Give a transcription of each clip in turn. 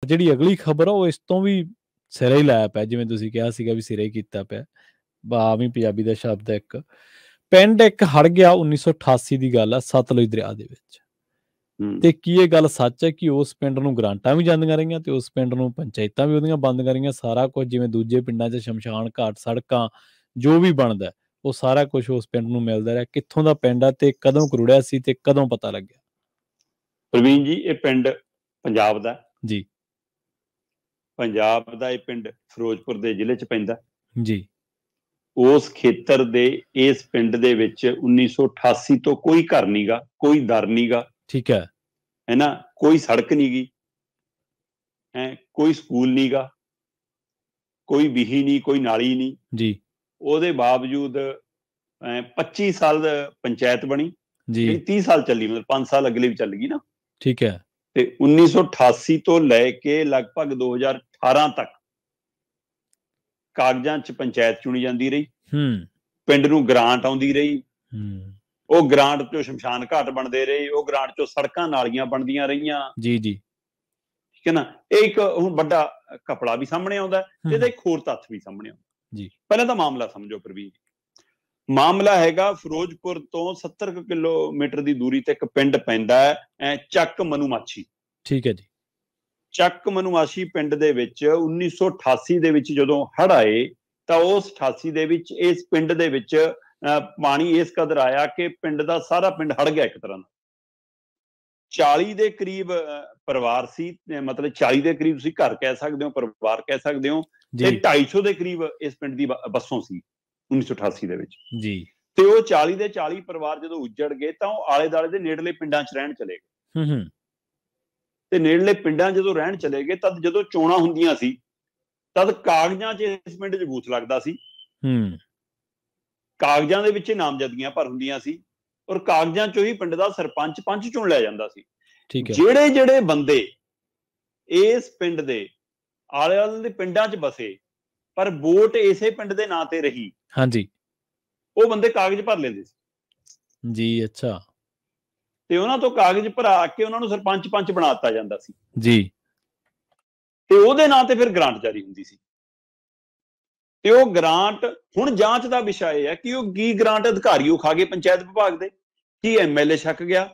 ਜਿਹੜੀ ਅਗਲੀ ਖਬਰ ਆ ਉਹ ਇਸ ਤੋਂ ਵੀ ਸਿਰੇ ਹੀ ਲਾਇਆ ਪਿਆ, ਜਿਵੇਂ ਤੁਸੀਂ ਕਿਹਾ ਸੀਗਾ ਵੀ ਸਿਰੇ ਹੀ ਕੀਤਾ ਪਿਆ। ਆਮ ਹੀ ਪੰਜਾਬੀ ਦਾ ਸ਼ਬਦ ਹੈ ਇੱਕ। ਪਿੰਡ ਇੱਕ ਹੜ ਗਿਆ 1988 ਦੀ ਗੱਲ ਆ ਸਤਲੁਜ ਦਰਿਆ ਦੇ ਵਿੱਚ। ਤੇ ਕੀ ਇਹ ਗੱਲ ਸੱਚ ਹੈ ਕਿ ਉਸ ਪਿੰਡ ਨੂੰ ਗ੍ਰਾਂਟਾਂ ਵੀ ਜਾਂਦੀਆਂ ਰਹੀਆਂ ਤੇ ਉਸ ਪਿੰਡ ਨੂੰ ਪੰਚਾਇਤਾਂ ਵੀ ਉਹਦੀਆਂ ਬਣਦੀਆਂ ਰਹੀਆਂ, ਸਾਰਾ ਕੁਝ ਜਿਵੇਂ ਦੂਜੇ ਪਿੰਡਾਂ 'ਚ ਸ਼ਮਸ਼ਾਨ ਘਾਟ, ਸੜਕਾਂ, ਜੋ ਵੀ ਬਣਦਾ ਉਹ ਸਾਰਾ ਕੁਝ ਉਸ ਪਿੰਡ ਨੂੰ ਮਿਲਦਾ ਰਿਹਾ? ਕਿੱਥੋਂ ਦਾ ਪਿੰਡ ਆ ਤੇ ਕਦੋਂ ਕਰੁੜਿਆ ਸੀ ਤੇ ਕਦੋਂ ਪਤਾ ਲੱਗਿਆ? ਪ੍ਰਵੀਨ ਜੀ, ਇਹ ਪਿੰਡ ਪੰਜਾਬ ਦਾ ਜੀ। ਪੰਜਾਬ ਦਾ ਇਹ ਪਿੰਡ ਫਿਰੋਜ਼ਪੁਰ ਦੇ ਜ਼ਿਲ੍ਹੇ 'ਚ ਪੈਂਦਾ ਜੀ। ਉਸ ਖੇਤਰ ਦੇ ਇਸ ਪਿੰਡ ਦੇ ਵਿੱਚ 1988 ਤੋਂ ਕੋਈ ਘਰ ਨੀਗਾ, ਕੋਈ ਦਰ ਨੀਗਾ। ਠੀਕ ਹੈ ਨਾ, ਕੋਈ ਸੜਕ ਨੀ ਗੀ, ਕੋਈ ਸਕੂਲ ਨੀਗਾ, ਕੋਈ ਵਿਹੀ ਨਹੀਂ, ਕੋਈ ਨਾਲੀ ਨਹੀਂ ਜੀ। ਉਹਦੇ ਬਾਵਜੂਦ 25 ਸਾਲ ਪੰਚਾਇਤ ਬਣੀ ਜੀ, 30 ਸਾਲ ਚੱਲੀ, ਮਤਲਬ 5 ਸਾਲ ਅਗਲੇ ਵੀ ਚੱਲ ਗਈ ਨਾ। ਠੀਕ ਹੈ। ਤੇ 1988 ਤੋਂ ਲੈ ਕੇ ਲਗਭਗ 2018 ਤੱਕ ਕਾਗਜ਼ਾਂ 'ਚ ਪੰਚਾਇਤ ਚੁਣੀ ਜਾਂਦੀ ਰਹੀ। ਪਿੰਡ ਨੂੰ ਗ੍ਰਾਂਟ ਆਉਂਦੀ ਰਹੀ। ਉਹ ਗ੍ਰਾਂਟ ਚੋਂ ਸ਼ਮਸ਼ਾਨ ਘਾਟ ਬਣਦੇ ਰਹੇ, ਉਹ ਗ੍ਰਾਂਟ ਚੋਂ ਸੜਕਾਂ ਨਾਲੀਆਂ ਬਣਦੀਆਂ ਰਹੀਆਂ। ਜੀ ਜੀ। ਠੀਕ ਹੈ ਨਾ। ਇਹ ਇੱਕ ਹੁਣ ਵੱਡਾ ਘਪਲਾ ਵੀ ਸਾਹਮਣੇ ਆਉਂਦਾ ਤੇ ਇਹਦਾ ਇੱਕ ਹੋਰ ਤੱਥ ਵੀ ਸਾਹਮਣੇ ਆਉਂਦਾ ਜੀ। ਪਹਿਲਾਂ ਤਾਂ ਮਾਮਲਾ ਸਮਝੋ ਪ੍ਰਵੀਨ। ਮਾਮਲਾ ਹੈਗਾ ਫਿਰੋਜ਼ਪੁਰ ਤੋਂ 70 ਕਿਲੋਮੀਟਰ ਦੀ ਦੂਰੀ ਤੇ ਇੱਕ ਪਿੰਡ ਪੈਂਦਾ ਹੈ ਚੱਕ ਮਨੂਮਾਛੀ। ਠੀਕ ਹੈ ਜੀ। ਚੱਕ ਮਨੂਮਾਛੀ ਪਿੰਡ ਦੇ ਵਿੱਚ 1988 ਦੇ ਵਿੱਚ ਜਦੋਂ ਹੜ੍ਹ ਆਏ ਤਾਂ ਉਸ 88 ਦੇ ਵਿੱਚ ਇਸ ਪਿੰਡ ਦੇ ਵਿੱਚ ਪਾਣੀ ਇਸ ਕਦਰ ਆਇਆ ਕਿ ਪਿੰਡ ਦਾ ਸਾਰਾ ਪਿੰਡ ਹੜ ਗਿਆ। ਇੱਕ ਤਰ੍ਹਾਂ ਦਾ 40 ਦੇ ਕਰੀਬ ਪਰਿਵਾਰ ਸੀ, ਮਤਲਬ 40 ਦੇ ਕਰੀਬ ਤੁਸੀਂ ਘਰ ਕਹਿ ਸਕਦੇ ਹੋ, ਪਰਿਵਾਰ ਕਹਿ ਸਕਦੇ ਹੋ, ਤੇ 250 ਦੇ ਕਰੀਬ ਇਸ ਪਿੰਡ ਦੀ ਬੱਸੋਂ ਸੀ 1988 ਦੇ ਵਿੱਚ ਜੀ। ਤੇ ਉਹ 40 ਦੇ 40 ਪਰਿਵਾਰ ਜਦੋਂ ਉੱਜੜ ਗਏ ਤਾਂ ਉਹ ਆਲੇ ਦੁਆਲੇ ਦੇ ਨੇੜਲੇ ਪਿੰਡਾਂ 'ਚ ਰਹਿਣ ਚਲੇ ਗਏ। ਤੇ ਨੇੜਲੇ ਪਿੰਡਾਂ ਜਦੋਂ ਰਹਿਣ ਚਲੇ ਗਏ ਤਦ ਜਦੋਂ ਚੋਣਾਂ ਹੁੰਦੀਆਂ ਸੀ ਤਦ ਕਾਗਜ਼ਾਂ 'ਚ ਇਸ ਪਿੰਡ 'ਚ ਬੂਥ ਲੱਗਦਾ ਸੀ। ਕਾਗਜ਼ਾਂ ਦੇ ਵਿੱਚ ਨਾਮਜ਼ਦਗੀਆਂ ਭਰ ਹੁੰਦੀਆਂ ਸੀ ਔਰ ਕਾਗਜ਼ਾਂ 'ਚੋਂ ਹੀ ਪਿੰਡ ਦਾ ਸਰਪੰਚ, ਪੰਚ ਚੁਣ ਲਿਆ ਜਾਂਦਾ ਸੀ। ਜਿਹੜੇ ਜਿਹੜੇ ਬੰਦੇ ਇਸ ਪਿੰਡ ਦੇ ਆਲੇ ਦੁਆਲੇ ਦੇ ਪਿੰਡਾਂ 'ਚ ਬਸੇ ਪਰ ਵੋਟ ਇਸੇ ਪਿੰਡ ਦੇ ਨਾਂ ਤੇ ਰਹੀ, ਹਾਂਜੀ, ਉਹ ਬੰਦੇ ਕਾਗਜ਼ ਭਰ ਲੈਂਦੇ ਸੀ ਜੀ। ਅੱਛਾ। ਤੇ ਉਹਨਾਂ ਤੋਂ ਕਾਗਜ਼ ਭਰਾ ਕੇ ਉਹਨਾਂ ਨੂੰ ਸਰਪੰਚ, ਪੰਚ ਬਣਾ ਦਿੱਤਾ ਜਾਂਦਾ ਸੀ ਜੀ। ਤੇ ਉਹਦੇ ਨਾਂ ਤੇ ਫਿਰ ਗ੍ਰਾਂਟ ਜਾਰੀ ਹੁੰਦੀ ਸੀ। ਤੇ ਉਹ ਗ੍ਰਾਂਟ ਹੁਣ ਜਾਂਚ ਦਾ ਵਿਸ਼ਾ ਇਹ ਹੈ ਕਿ ਉਹ ਕੀ ਗ੍ਰਾਂਟ ਅਧਿਕਾਰੀ ਉਹ ਖਾ ਗਏ ਪੰਚਾਇਤ ਵਿਭਾਗ ਦੇ, ਕੀ ਐਮਐਲਏ ਛੱਕ ਗਿਆ,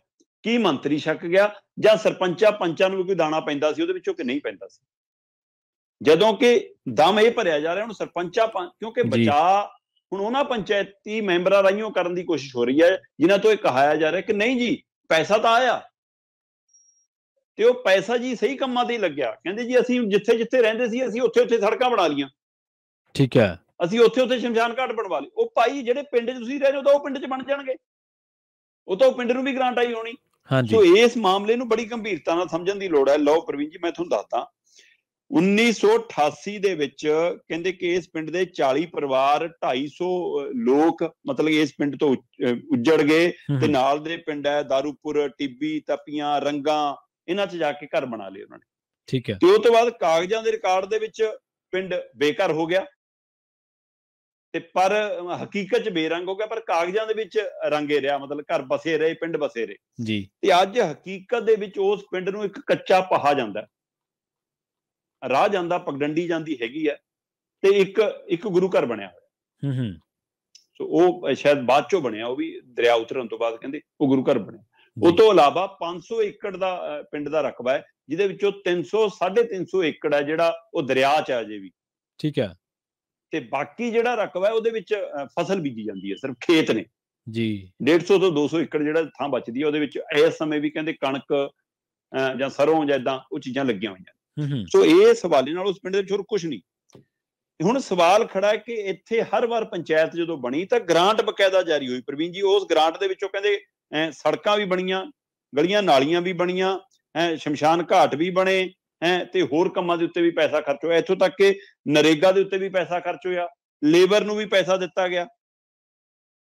ਕੀ ਮੰਤਰੀ ਛੱਕ ਗਿਆ, ਜਾਂ ਸਰਪੰਚਾਂ ਪੰਚਾਂ ਨੂੰ ਵੀ ਕੋਈ ਦਾਣਾ ਪੈਂਦਾ ਸੀ ਉਹਦੇ ਵਿੱਚੋਂ ਕਿ ਨਹੀਂ ਪੈਂਦਾ ਸੀ। ਜਦੋਂ ਕਿ ਦਮ ਇਹ ਭਰਿਆ ਜਾ ਰਿਹਾ ਹੁਣ ਸਰਪੰਚਾਂ, ਕਿਉਂਕਿ ਬਚਾਅ ਹੁਣ ਉਹਨਾਂ ਪੰਚਾਇਤੀ ਮੈਂਬਰਾਂ ਰਾਹੀਂ ਕਰਨ ਦੀ ਕੋਸ਼ਿਸ਼ ਹੋ ਰਹੀ ਹੈ ਜਿਨ੍ਹਾਂ ਤੋਂ ਇਹ ਕਹਾਇਆ ਜਾ ਰਿਹਾ ਕਿ ਨਹੀਂ ਜੀ ਪੈਸਾ ਤਾਂ ਆਇਆ ਤੇ ਉਹ ਪੈਸਾ ਜੀ ਸਹੀ ਕੰਮਾਂ ਤੇ ਹੀ ਲੱਗਿਆ। ਕਹਿੰਦੇ ਜੀ ਅਸੀਂ ਜਿੱਥੇ ਜਿੱਥੇ ਰਹਿੰਦੇ ਸੀ ਅਸੀਂ ਉੱਥੇ ਉੱਥੇ ਸੜਕਾਂ ਬਣਾ ਲਈਆਂ। ਠੀਕ ਹੈ। ਅਸੀਂ ਉੱਥੇ ਉੱਥੇ ਸ਼ਮਸ਼ਾਨ ਘਾਟ ਬਣਵਾ ਲਏ। ਉਹ ਭਾਈ ਜਿਹੜੇ ਪਿੰਡ 'ਚ ਤੁਸੀਂ ਰਹਿ ਰਹੇ ਹੋ ਤਾਂ ਉਹ ਪਿੰਡ 'ਚ ਬਣ ਜਾਣਗੇ, ਉਹ ਤਾਂ ਉਹ ਪਿੰਡ ਨੂੰ ਵੀ ਗ੍ਰਾਂਟ ਆਈ ਹੋਣੀ। ਸੋ ਇਸ ਮਾਮਲੇ ਨੂੰ ਬੜੀ ਗੰਭੀਰਤਾ ਨਾਲ ਸਮਝਣ ਦੀ ਲੋੜ ਹੈ। ਲਓ ਪ੍ਰਵੀਨ ਜੀ, ਮੈਂ ਤੁਹਾਨੂੰ ਦੱਸਦਾ 1988 ਦੇ ਵਿੱਚ ਕਹਿੰਦੇ ਕਿ ਇਸ ਪਿੰਡ ਦੇ 40 ਪਰਿਵਾਰ 250 ਲੋਕ ਮਤਲਬ ਇਸ ਪਿੰਡ ਤੋਂ ਉੱਜੜ ਗਏ ਤੇ ਨਾਲ ਦੇ ਪਿੰਡ ਹੈ ਦਾਰੂਪੁਰ, ਟਿੱਬੀ, ਤਪੀਆਂ, ਰੰਗਾ, ਇਹਨਾਂ 'ਚ ਜਾ ਕੇ ਘਰ ਬਣਾ ਲਏ ਉਹਨਾਂ ਨੇ। ਠੀਕ ਹੈ। ਤੇ ਉਸ ਤੋਂ ਬਾਅਦ ਕਾਗਜ਼ਾਂ ਦੇ ਰਿਕਾਰਡ ਦੇ ਵਿੱਚ ਪਿੰਡ ਬੇਘਰ ਹੋ ਗਿਆ ਤੇ ਪਰ ਹਕੀਕਤ 'ਚ ਬੇਰੰਗ ਹੋ ਗਿਆ, ਪਰ ਕਾਗਜ਼ਾਂ ਦੇ ਵਿੱਚ ਰੰਗੇ ਰਿਹਾ, ਮਤਲਬ ਘਰ ਬਸੇ ਰਹੇ, ਪਿੰਡ ਬਸੇ ਰਹੇ ਜੀ। ਤੇ ਅੱਜ ਹਕੀਕਤ ਦੇ ਵਿੱਚ ਉਸ ਪਿੰਡ ਨੂੰ ਇੱਕ ਕੱਚਾ ਪਹਾ ਜਾਂਦਾ, ਰਾਹ ਜਾਂਦਾ, ਪਗਡੰਡੀ ਜਾਂਦੀ ਹੈਗੀ ਹੈ ਤੇ ਇੱਕ ਗੁਰੂ ਘਰ ਬਣਿਆ ਹੋਇਆ। ਸੋ ਉਹ ਸ਼ਾਇਦ ਬਾਅਦ ਚੋਂ ਬਣਿਆ, ਉਹ ਵੀ ਦਰਿਆ ਉਤਰਨ ਤੋਂ ਬਾਅਦ ਕਹਿੰਦੇ ਉਹ ਗੁਰੂ ਘਰ ਬਣਿਆ। ਉਹ ਤੋਂ ਇਲਾਵਾ 500 ਏਕੜ ਦਾ ਪਿੰਡ ਦਾ ਰਕਬਾ ਹੈ ਜਿਹਦੇ ਵਿੱਚੋਂ 300-350 ਏਕੜ ਹੈ ਜਿਹੜਾ ਉਹ ਦਰਿਆ 'ਚ ਹੈ ਅਜੇ ਵੀ। ਠੀਕ ਹੈ। ਤੇ ਬਾਕੀ ਜਿਹੜਾ ਰਕਬਾ ਹੈ ਉਹਦੇ ਵਿੱਚ ਫਸਲ ਬੀਜੀ ਜਾਂਦੀ ਹੈ, ਸਿਰਫ ਖੇਤ ਨੇ ਜੀ। 150 ਤੋਂ 200 ਏਕੜ ਜਿਹੜਾ ਥਾਂ ਬਚਦੀ ਹੈ ਉਹਦੇ ਵਿੱਚ ਇਸ ਸਮੇਂ ਵੀ ਕਹਿੰਦੇ ਕਣਕ ਜਾਂ ਸਰੋਂ ਜਾਂ ਏਦਾਂ ਉਹ ਚੀਜ਼ਾਂ ਲੱਗੀਆਂ ਹੋਈਆਂ। ਸੋ ਇਸ ਹਵਾਲੇ ਨਾਲ ਉਸ ਪਿੰਡ ਦੇ ਵਿੱਚ ਹੋਰ ਕੁਛ ਨਹੀਂ। ਹੁਣ ਸਵਾਲ ਖੜਾ ਹੈ ਕਿ ਇੱਥੇ ਹਰ ਵਾਰ ਪੰਚਾਇਤ ਜਦੋਂ ਬਣੀ ਤਾਂ ਗ੍ਰਾਂਟ ਬਕਾਇਦਾ ਜਾਰੀ ਹੋਈ ਪ੍ਰਵੀਨ ਜੀ। ਉਸ ਗ੍ਰਾਂਟ ਦੇ ਵਿੱਚੋਂ ਕਹਿੰਦੇ ਸੜਕਾਂ ਵੀ ਬਣੀਆਂ, ਗਲੀਆਂ ਨਾਲੀਆਂ ਵੀ ਬਣੀਆਂ, ਸ਼ਮਸ਼ਾਨ ਘਾਟ ਵੀ ਬਣੇ ਤੇ ਹੋਰ ਕੰਮਾਂ ਦੇ ਉੱਤੇ ਵੀ ਪੈਸਾ ਖਰਚ ਹੋਇਆ। ਇੱਥੋਂ ਤੱਕ ਕਿ ਨਰੇਗਾ ਦੇ ਉੱਤੇ ਵੀ ਪੈਸਾ ਖਰਚ ਹੋਇਆ, ਲੇਬਰ ਨੂੰ ਵੀ ਪੈਸਾ ਦਿੱਤਾ ਗਿਆ।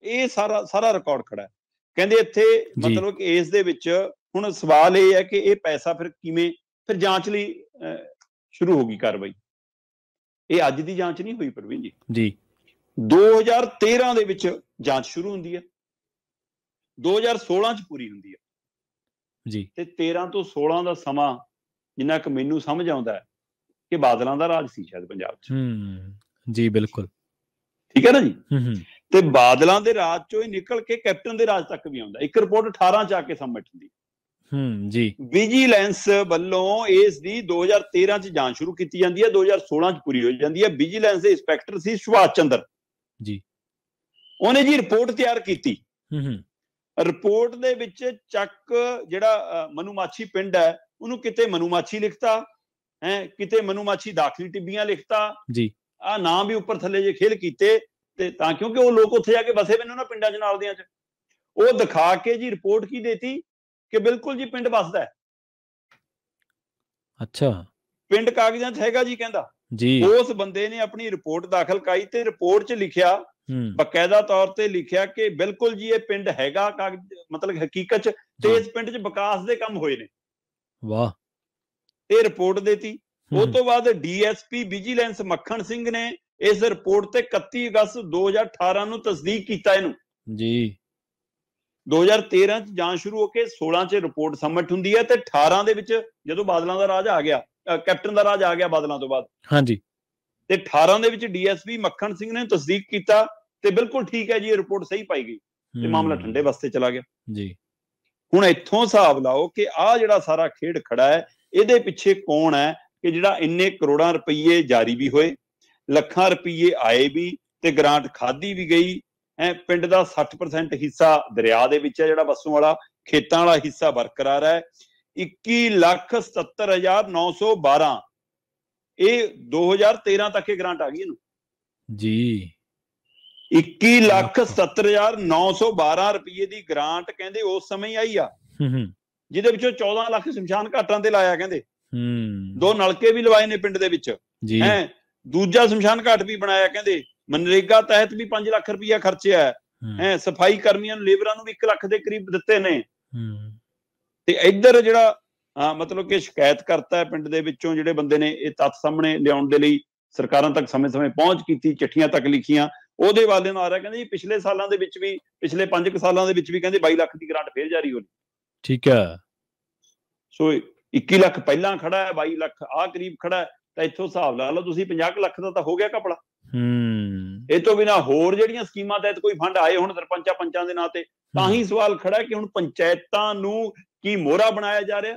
ਇਹ ਸਾਰਾ ਰਿਕਾਰਡ ਖੜਾ ਹੈ। ਕਹਿੰਦੇ ਇੱਥੇ ਮਤਲਬ ਕਿ ਇਸ ਦੇ ਵਿੱਚ ਹੁਣ ਸਵਾਲ ਇਹ ਹੈ ਕਿ ਇਹ ਪੈਸਾ ਫਿਰ ਕਿਵੇਂ, ਫਿਰ ਜਾਂਚ ਲਈ ਸ਼ੁਰੂ ਹੋ ਗਈ ਕਾਰਵਾਈ। ਇਹ ਅੱਜ ਦੀ ਜਾਂਚ ਨਹੀਂ ਹੋਈ ਪ੍ਰਵੀਨ ਜੀ। 2013 ਦੇ ਵਿੱਚ ਜਾਂਚ ਸ਼ੁਰੂ ਹੁੰਦੀ ਹੈ, 2016 ਚ ਪੂਰੀ ਹੁੰਦੀ ਹੈ ਜੀ। ਤੇ 13 ਤੋਂ 16 ਦਾ ਸਮਾਂ ਜਿੰਨਾ ਕੁ ਮੈਨੂੰ ਸਮਝ ਆਉਂਦਾ ਕਿ ਬਾਦਲਾਂ ਦਾ ਰਾਜ ਸੀ ਸ਼ਾਇਦ ਪੰਜਾਬ 'ਚ। ਜੀ ਬਿਲਕੁਲ ਠੀਕ ਹੈ ਨਾ ਜੀ। ਤੇ ਬਾਦਲਾਂ ਦੇ ਰਾਜ ਚੋਂ ਹੀ ਨਿਕਲ ਕੇ ਕੈਪਟਨ ਦੇ ਰਾਜ ਤੱਕ ਵੀ ਆਉਂਦਾ। ਇੱਕ ਰਿਪੋਰਟ 18 'ਚ ਆ ਕੇ ਸਬਮਿਟ ਹੁੰਦੀ ਜੀ। ਵਿਜੀਲੈਂਸ ਵੱਲੋਂ ਇਸ ਦੀ 2013 'ਚ ਜਾਂਚ ਸ਼ੁਰੂ ਕੀਤੀ ਜਾਂਦੀ ਹੈ, 2016 'ਚ ਪੂਰੀ ਹੋ ਜਾਂਦੀ ਹੈ। ਵਿਜੀਲੈਂਸ ਦੇ ਇੰਸਪੈਕਟਰ ਸੀ ਸੁਭਾਸ਼ ਚੰਦਰ ਜੀ। ਉਹਨੇ ਜੀ ਰਿਪੋਰਟ ਤਿਆਰ ਕੀਤੀ। ਰਿਪੋਰਟ ਦੇ ਵਿੱਚ ਚੱਕ ਜਿਹੜਾ ਮਨੂਮਾਛੀ ਪਿੰਡ ਹੈ ਉਹਨੂੰ ਕਿਤੇ ਮਨੂਮਾਛੀ ਲਿਖਤਾ ਹੈ, ਕਿਤੇ ਮਨੂਮਾਛੀ ਦਾਖਲੀ ਟਿੱਬੀਆਂ ਲਿਖਤਾ ਜੀ। ਆਹ ਨਾਂ ਵੀ ਉੱਪਰ ਥੱਲੇ ਜੇ ਖੇਲ ਕੀਤੇ ਤੇ ਤਾਂ ਕਿਉਂਕਿ ਉਹ ਲੋਕ ਉੱਥੇ ਜਾ ਕੇ ਬਸੇ ਮੈਨੂੰ ਨਾ ਪਿੰਡਾਂ 'ਚ ਨਾਲ ਦਿਆਂ 'ਚ ਉਹ ਦਿਖਾ ਕੇ ਜੀ ਰਿਪੋਰਟ ਕੀ ਦੇਤੀ ਕਿ ਬਿਲਕੁਲ ਜੀ ਪਿੰਡ ਵਸਦਾ। ਅੱਛਾ, ਪਿੰਡ ਕਾਗਜ਼ਾਂ 'ਚ ਹੈਗਾ ਜੀ ਕਹਿੰਦਾ ਜੀ। ਉਸ ਬੰਦੇ ਨੇ ਆਪਣੀ ਰਿਪੋਰਟ ਦਾਖਲ ਕਰਾਈ ਤੇ ਰਿਪੋਰਟ 'ਚ ਲਿਖਿਆ, ਬਕਾਇਦਾ ਤੌਰ ਤੇ ਲਿਖਿਆ ਕਿ ਬਿਲਕੁਲ ਜੀ ਇਹ ਪਿੰਡ ਹੈਗਾ ਮਤਲਬ ਹਕੀਕਤ 'ਚ ਤੇ ਇਸ ਪਿੰਡ 'ਚ ਵਿਕਾਸ ਦੇ ਕੰਮ ਹੋਏ ਨੇ। ਵਾਹ। ਇਹ ਰਿਪੋਰਟ ਦੇਤੀ। ਉਸ ਤੋਂ ਬਾਅਦ ਡੀਐਸਪੀ ਵਿਜੀਲੈਂਸ ਮੱਖਣ ਸਿੰਘ ਨੇ ਇਸ ਰਿਪੋਰਟ ਤੇ 31 ਅਗਸਤ 2018 ਨੂੰ ਤਸਦੀਕ ਕੀਤਾ ਇਹਨੂੰ ਜੀ। 2013 'ਚ ਜਾਂਚ ਸ਼ੁਰੂ ਹੋ ਕੇ 16 'ਚ ਰਿਪੋਰਟ ਸਬਮਿਟ ਹੁੰਦੀ ਹੈ ਤੇ 18 ਦੇ ਵਿੱਚ ਜਦੋਂ ਬਾਦਲਾਂ ਦਾ ਰਾਜ ਆ ਗਿਆ, ਕੈਪਟਨ ਦਾ ਰਾਜ ਆ ਗਿਆ ਬਾਦਲਾਂ ਤੋਂ ਬਾਅਦ, ਹਾਂਜੀ, ਤੇ 18 ਦੇ ਵਿੱਚ ਡੀਐਸਪੀ ਮੱਖਣ ਸਿੰਘ ਨੇ ਤਸਦੀਕ ਕੀਤਾ ਤੇ ਬਿਲਕੁਲ ਠੀਕ ਹੈ ਜੀ ਇਹ ਰਿਪੋਰਟ ਸਹੀ ਪਾਈ ਗਈ ਤੇ ਮਾਮਲਾ ਠੰਡੇ ਵਾਸਤੇ ਚਲਾ ਗਿਆ ਜੀ। ਹੁਣ ਇੱਥੋਂ ਹਿਸਾਬ ਲਾਓ ਕਿ ਆਹ ਜਿਹੜਾ ਸਾਰਾ ਖੇਡ ਖੜਾ ਹੈ ਇਹਦੇ ਪਿੱਛੇ ਕੌਣ ਹੈ ਕਿ ਜਿਹੜਾ ਇੰਨੇ ਕਰੋੜਾਂ ਰੁਪਈਏ ਜਾਰੀ ਵੀ ਹੋਏ, ਲੱਖਾਂ ਰੁਪਈਏ ਆਏ ਵੀ ਤੇ ਗ੍ਰਾਂਟ ਖਾਧੀ ਵੀ ਗਈ। ਪਿੰਡ ਦਾ 60% ਹਿੱਸਾ ਦਰਿਆ ਦੇ ਵਿੱਚ ਹੈ ਜਿਹੜਾ ਵਸੋਂ ਵਾਲਾ, ਖੇਤਾਂ ਵਾਲਾ ਹਿੱਸਾ ਬਰਕਰਾਰ ਹੈ। 21,77,912 ਇਹ 2013 ਤੱਕ ਇਹ ਗ੍ਰਾਂਟ ਆ ਗਈ ਇਹਨੂੰ ਜੀ। 21,77,912 ਰੁਪਏ ਦੀ ਗ੍ਰਾਂਟ ਕਹਿੰਦੇ ਉਸ ਸਮੇਂ ਹੀ ਆਈ ਆ, ਜਿਹਦੇ ਵਿੱਚੋਂ 14 ਲੱਖ ਸ਼ਮਸ਼ਾਨ ਘਾਟਾਂ ਤੇ ਲਾਇਆ। ਕਹਿੰਦੇ 2 ਨਲਕੇ ਵੀ ਲਵਾਏ ਨੇ ਪਿੰਡ ਦੇ ਵਿੱਚ, ਦੂਜਾ ਸ਼ਮਸ਼ਾਨ ਘਾਟ ਵੀ ਬਣਾਇਆ। ਕਹਿੰਦੇ ਮਨਰੇਗਾ ਤਹਿਤ ਵੀ 5 ਲੱਖ ਰੁਪਇਆ ਖਰਚਿਆ ਹੈ। ਸਫਾਈ ਕਰਮੀਆਂ ਨੂੰ, ਲੇਬਰਾਂ ਨੂੰ ਵੀ 1 ਲੱਖ ਦੇ ਕਰੀਬ ਦਿੱਤੇ ਨੇ। ਤੇ ਇੱਧਰ ਜਿਹੜਾ ਮਤਲਬ ਕਿ ਸ਼ਿਕਾਇਤ ਕਰਤਾ ਹੈ ਪਿੰਡ ਦੇ ਵਿੱਚੋਂ ਜਿਹੜੇ ਬੰਦੇ ਨੇ ਇਹ ਤੱਥ ਸਾਹਮਣੇ ਲਿਆਉਣ ਦੇ ਲਈ ਸਰਕਾਰਾਂ ਤੱਕ ਸਮੇਂ-ਸਮੇਂ ਪਹੁੰਚ ਕੀਤੀ, ਚਿੱਠੀਆਂ ਤੱਕ ਲਿਖੀਆਂ, ਉਹਦੇ ਵਾਲੇ ਨੂੰ ਆ ਰਿਹਾ ਕਹਿੰਦੇ ਜੀ ਪਿਛਲੇ ਸਾਲਾਂ ਦੇ ਵਿੱਚ ਵੀ, ਪਿਛਲੇ 5 ਸਾਲਾਂ ਦੇ ਵਿੱਚ ਵੀ ਕਹਿੰਦੇ 22 ਲੱਖ ਦੀ ਗ੍ਰਾਂਟ ਫੇਰ ਜਾਰੀ ਹੋਣੀ। ਠੀਕ ਹੈ। ਸੋ 21 ਲੱਖ ਪਹਿਲਾਂ ਖੜਾ ਹੈ, 22 ਲੱਖ ਆਹ ਕਰੀਬ ਖੜਾ ਹੈ, ਤਾਂ ਇੱਥੋਂ ਹਿਸਾਬ ਲਾ ਲਓ ਤੁਸੀਂ 50 ਲੱਖ ਦਾ ਤਾਂ ਹੋ ਗਿਆ ਘਪਲਾ। ਇਹ ਤੋਂ ਬਿਨਾਂ ਹੋਰ ਜਿਹੜੀਆਂ ਸਕੀਮਾਂ ਤਹਿਤ ਕੋਈ ਫੰਡ ਆਏ ਹੁਣ ਸਰਪੰਚਾਂ ਪੰਚਾਂ ਦੇ ਨਾਂ ਤੇ, ਤਾਂ ਹੀ ਸਵਾਲ ਖੜਾ ਹੈ ਕਿ ਹੁਣ ਪੰਚਾਇਤਾਂ ਨੂੰ ਕੀ ਮੋਹਰਾ ਬਣਾਇਆ ਜਾ ਰਿਹਾ?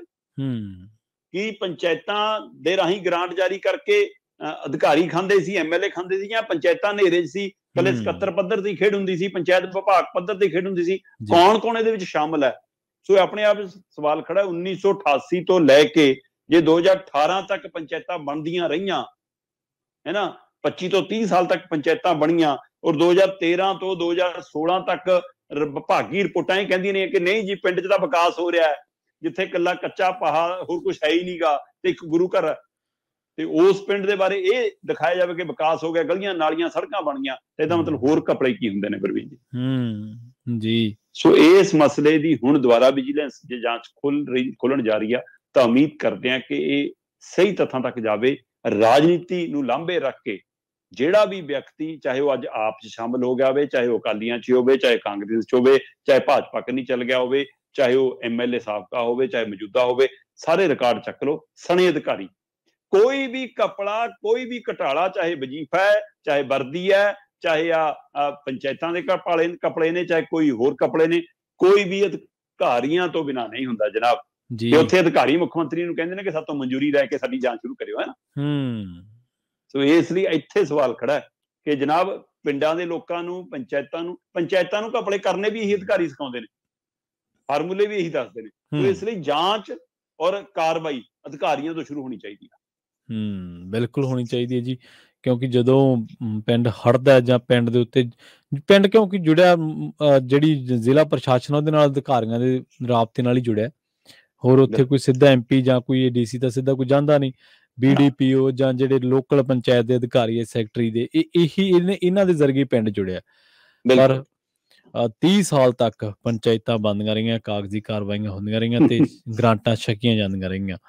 ਕੀ ਪੰਚਾਇਤਾਂ ਦੇ ਰਾਹੀਂ ਗ੍ਰਾਂਟ ਜਾਰੀ ਕਰਕੇ ਅਧਿਕਾਰੀ ਖਾਂਦੇ ਸੀ, ਐਮਐਲਏ ਖਾਂਦੇ ਸੀ, ਜਾਂ ਪੰਚਾਇਤਾਂ ਨੇਰੇ ਸੀ, ਪਹਿਲੇ ਸਕੱਤਰ ਪੱਧਰ ਦੀ ਖੇਡ ਹੁੰਦੀ ਸੀ, ਪੰਚਾਇਤ ਵਿਭਾਗ ਪੱਧਰ ਦੀ ਖੇਡ ਹੁੰਦੀ ਸੀ, ਕੌਣ ਕੌਣ ਇਹਦੇ ਵਿੱਚ ਸ਼ਾਮਲ ਹੈ? ਸੋ ਆਪਣੇ ਆਪ ਸਵਾਲ ਖੜਾ। 1988 ਤੋਂ ਲੈ ਕੇ ਜੇ 2018 ਤੱਕ ਪੰਚਾਇਤਾਂ ਬਣਦੀਆਂ ਰਹੀਆਂ ਹੈ ਨਾ, 25 ਤੋਂ 30 ਸਾਲ ਤੱਕ ਪੰਚਾਇਤਾਂ ਬਣੀਆਂ, ਔਰ 2013 ਤੋਂ 2016 ਤੱਕ ਵਿਭਾਗੀ ਰਿਪੋਰਟਾਂ ਹੀ ਕਹਿੰਦੀਆਂ ਨੇ ਕਿ ਨਹੀਂ ਜੀ ਪਿੰਡ 'ਚ ਤਾਂ ਵਿਕਾਸ ਹੋ ਰਿਹਾ ਹੈ, ਜਿੱਥੇ ਇਕੱਲਾ ਕੱਚਾ ਪਹਾ ਹੋਰ ਕੁਝ ਹੈ ਹੀ ਨਹੀਂਗਾ ਤੇ ਇੱਕ ਗੁਰੂ ਘਰ, ਤੇ ਉਸ ਪਿੰਡ ਦੇ ਬਾਰੇ ਇਹ ਦਿਖਾਇਆ ਜਾਵੇ ਕਿ ਵਿਕਾਸ ਹੋ ਗਿਆ, ਗਲੀਆਂ ਨਾਲੀਆਂ ਸੜਕਾਂ ਬਣ ਗਈਆਂ, ਇਹਦਾ ਮਤਲਬ ਹੋਰ ਘਪਲੇ ਕੀ ਹੁੰਦੇ ਨੇ ਪ੍ਰਵੀਨ ਜੀ? ਜੀ। ਸੋ ਇਸ ਮਸਲੇ ਦੀ ਹੁਣ ਦੁਬਾਰਾ ਵਿਜੀਲੈਂਸ ਜੇ ਜਾਂਚ ਖੁੱਲਣ ਜਾ ਰਹੀ ਆ ਤਾਂ ਉਮੀਦ ਕਰਦੇ ਆ ਕਿ ਇਹ ਸਹੀ ਤੱਥਾਂ ਤੱਕ ਜਾਵੇ। ਰਾਜਨੀਤੀ ਨੂੰ ਲਾਂਭੇ ਰੱਖ ਕੇ ਜਿਹੜਾ ਵੀ ਵਿਅਕਤੀ, ਚਾਹੇ ਉਹ ਅੱਜ ਆਪ 'ਚ ਸ਼ਾਮਲ ਹੋ ਗਿਆ ਹੋਵੇ, ਚਾਹੇ ਉਹ ਅਕਾਲੀਆਂ 'ਚ ਹੋਵੇ, ਚਾਹੇ ਕਾਂਗਰਸ 'ਚ ਹੋਵੇ, ਚਾਹੇ ਭਾਜਪਾ ਕਨੀ ਚੱਲ ਗਿਆ ਹੋਵੇ, ਚਾਹੇ ਉਹ ਐਮਐਲਏ ਸਾਬਕਾ ਹੋਵੇ, ਚਾਹੇ ਮੌਜੂਦਾ ਹੋਵੇ, ਸਾਰੇ ਰਿਕਾਰਡ ਚੱਕ ਲਓ। ਸਣੇ ਅਧਿਕਾਰੀ, ਕੋਈ ਵੀ ਕਪੜਾ, ਕੋਈ ਵੀ ਘਟਾਲਾ, ਚਾਹੇ ਵਜੀਫਾ ਹੈ, ਚਾਹੇ ਵਰਦੀ ਹੈ, ਚਾਹੇ ਪੰਚਾਇਤਾਂ ਦੇ ਕਪੜੇ ਨੇ, ਚਾਹੇ ਕੋਈ ਹੋਰ ਕਪੜੇ ਨੇ, ਕੋਈ ਵੀ ਅਧਿਕਾਰੀਆਂ ਤੋਂ ਬਿਨਾਂ ਨਹੀਂ ਹੁੰਦਾ ਜਨਾਬ। ਤੇ ਉੱਥੇ ਅਧਿਕਾਰੀ ਮੁੱਖ ਮੰਤਰੀ ਨੂੰ ਕਹਿੰਦੇ ਨੇ ਕਿ ਸਾਤੋਂ ਮਨਜ਼ੂਰੀ ਲੈ ਕੇ ਸਾਡੀ ਜਾਂਚ ਸ਼ੁਰੂ ਕਰਿਓ, ਹੈ ਨਾ। ਸੋ ਇਸ ਲਈ ਇੱਥੇ ਸਵਾਲ ਖੜਾ ਹੈ ਕਿ ਜਨਾਬ ਪਿੰਡਾਂ ਦੇ ਲੋਕਾਂ ਨੂੰ, ਪੰਚਾਇਤਾਂ ਨੂੰ ਘਪਲੇ ਕਰਨੇ ਵੀ ਇਹੀ ਅਧਿਕਾਰੀ ਸਿਖਾਉਂਦੇ ਨੇ, ਫਾਰਮੂਲੇ ਵੀ ਇਹੀ ਦੱਸਦੇ ਨੇ। ਸੋ ਇਸ ਲਈ ਜਾਂਚ ਔਰ ਕਾਰਵਾਈ ਅਧਿਕਾਰੀਆਂ ਤੋਂ ਸ਼ੁਰੂ ਹੋਣੀ ਚਾਹੀਦੀ ਹੈ। ਬਿਲਕੁਲ ਹੋਣੀ ਚਾਹੀਦੀ ਹੈ ਜੀ, ਕਿਉਂਕਿ ਜਦੋਂ ਪਿੰਡ ਹੜਦਾ ਜਾਂ ਪਿੰਡ ਦੇ ਉੱਤੇ, ਪਿੰਡ ਕਿਉਂਕਿ ਜੁੜਿਆ ਜਿਹੜੀ ਜ਼ਿਲ੍ਹਾ ਪ੍ਰਸ਼ਾਸਨ ਉਹਦੇ ਨਾਲ ਅਧਿਕਾਰੀਆਂ ਦੇ ਰਾਬਤੇ ਨਾਲ ਹੀ ਜੁੜਿਆ, ਹੋਰ ਉੱਥੇ ਕੋਈ ਸਿੱਧਾ ਐਮਪੀ ਜਾਂ ਕੋਈ ਡੀਸੀ ਤਾਂ ਸਿੱਧਾ ਕੋਈ ਜਾਂਦਾ ਨਹੀਂ, BDPO ਜਾਂ ਜਿਹੜੇ ਲੋਕਲ ਪੰਚਾਇਤ ਦੇ ਅਧਿਕਾਰੀ, ਸੈਕਟਰੀ ਦੇ, ਇਹੀ ਇਹਨਾਂ ਦੇ ਜ਼ਰੀਏ ਪਿੰਡ ਜੁੜਿਆ। ਪਰ 30 ਸਾਲ ਤੱਕ ਪੰਚਾਇਤਾਂ ਬੰਦੀਆਂ ਰਹੀਆਂ, ਕਾਗਜ਼ੀ ਕਾਰਵਾਈਆਂ ਹੁੰਦੀਆਂ ਰਹੀਆਂ ਤੇ ਗ੍ਰਾਂਟਾਂ ਛਕੀਆਂ ਜਾਂਦੀਆਂ ਰਹੀਆਂ।